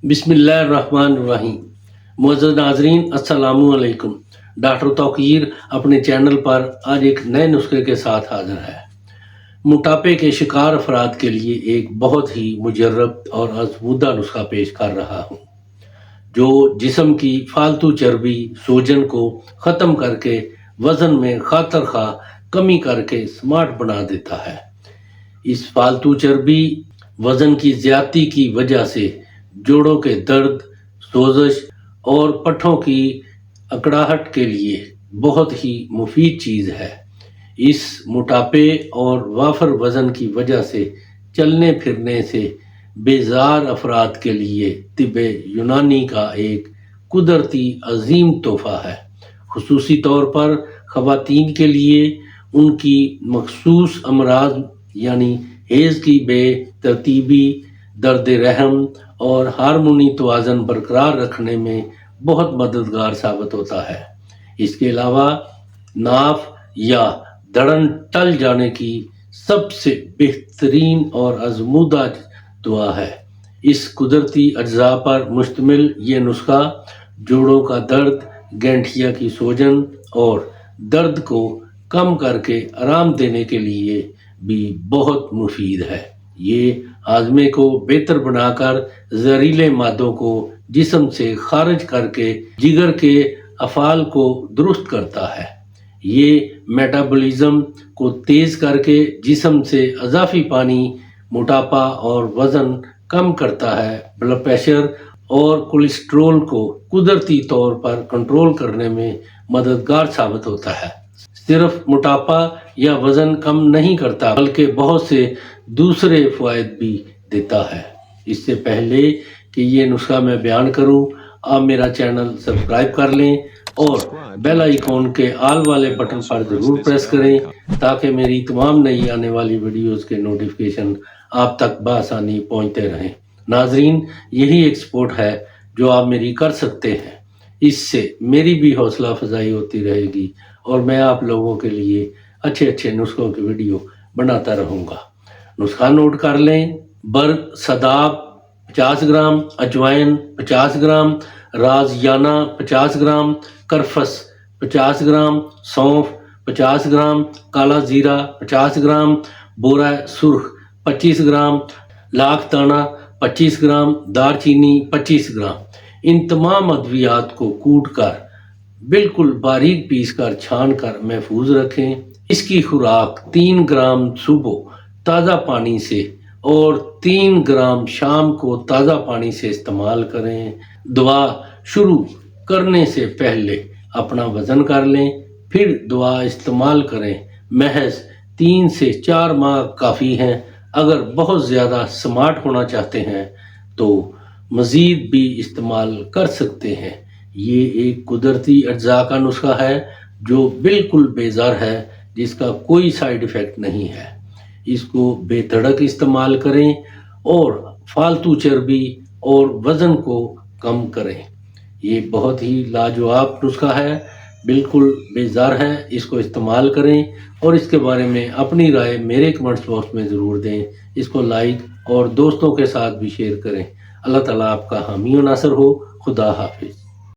बिस्मिल्लाहिर्रहमानिर्रहीम। मुअज़्ज़ज़ नाज़रीन, अस्सलाम वालेकुम। डॉक्टर तौक़ीर अपने चैनल पर आज एक नए नुस्खे के साथ हाज़िर है। मोटापे के शिकार अफराद के लिए एक बहुत ही मुजर्रब और आज़मूदा नुस्खा पेश कर रहा हूँ, जो जिस्म की फालतू चर्बी सोजन को ख़त्म करके वज़न में खातर खा कमी करके स्मार्ट बना देता है। इस फालतू चर्बी वज़न की ज़्यादती की वजह से जोड़ों के दर्द, सोजश और पट्ठों की अकड़ाहट के लिए बहुत ही मुफीद चीज़ है। इस मोटापे और वाफर वज़न की वजह से चलने फिरने से बेजार अफराद के लिए तिब्बे यूनानी का एक कुदरती अजीम तोहफ़ा है। खुसूसी तौर पर ख़वातीन के लिए उनकी मखसूस अमराज यानी हेज़ की बेतरतीबी, दर्द रहम और हार्मोनी तवाज़न बरकरार रखने में बहुत मददगार साबित होता है। इसके अलावा नाफ या धड़न टल जाने की सबसे बेहतरीन और आज़मूदा दुआ है। इस कुदरती अज्जा पर मुश्तमिल ये नुस्खा जोड़ों का दर्द, गैंठिया की सूजन और दर्द को कम करके आराम देने के लिए भी बहुत मुफीद है। ये हाजमे को बेहतर बनाकर जहरीले मादों को जिस्म से खारिज करके जिगर के अफ़ाल को दुरुस्त करता है। ये मेटाबॉलिज्म को तेज़ करके जिस्म से अज़ाफ़ी पानी, मोटापा और वज़न कम करता है। ब्लड प्रेशर और कोलेस्ट्रॉल को कुदरती तौर पर कंट्रोल करने में मददगार साबित होता है। सिर्फ मोटापा या वज़न कम नहीं करता, बल्कि बहुत से दूसरे फ़वाइद भी देता है। इससे पहले कि ये नुस्खा मैं बयान करूं, आप मेरा चैनल सब्सक्राइब कर लें और बेल आइकॉन के आल वाले बटन पर ज़रूर प्रेस करें, ताकि मेरी तमाम नई आने वाली वीडियोज़ के नोटिफिकेशन आप तक बआसानी पहुँचते रहें। नाजरीन, यही एक सपोर्ट है जो आप मेरी कर सकते हैं। इससे मेरी भी हौसला अफजाई होती रहेगी और मैं आप लोगों के लिए अच्छे अच्छे नुस्खों की वीडियो बनाता रहूँगा। नुस्खा नोट कर लें। बर्ग सदाब 50 ग्राम, अजवाइन 50 ग्राम, राजयाना 50 ग्राम, करफस 50 ग्राम, सौंफ 50 ग्राम, काला जीरा 50 ग्राम, बोरा सुर्ख 25 ग्राम, लाख दाना 25 ग्राम, दारचीनी 25 ग्राम। इन तमाम अद्वियात को कूट कर बिल्कुल बारीक पीस कर छान कर महफूज रखें। इसकी खुराक 3 ग्राम सुबह ताज़ा पानी से और 3 ग्राम शाम को ताज़ा पानी से इस्तेमाल करें। दवा शुरू करने से पहले अपना वज़न कर लें, फिर दवा इस्तेमाल करें। महज 3 से 4 माह काफ़ी हैं। अगर बहुत ज़्यादा स्मार्ट होना चाहते हैं तो मज़ीद भी इस्तेमाल कर सकते हैं। ये एक कुदरती अज्जा का नुस्खा है जो बिल्कुल बेजार है, जिसका कोई साइड इफ़ेक्ट नहीं है। इसको बेधड़क इस्तेमाल करें और फालतू चर्बी और वज़न को कम करें। ये बहुत ही लाजवाब नुस्खा है, बिल्कुल बेजार है। इसको इस्तेमाल करें और इसके बारे में अपनी राय मेरे कमेंट्स बॉक्स में ज़रूर दें। इसको लाइक और दोस्तों के साथ भी शेयर करें। अल्लाह ताला आपका हामी और नासर हो। खुदा हाफिज़।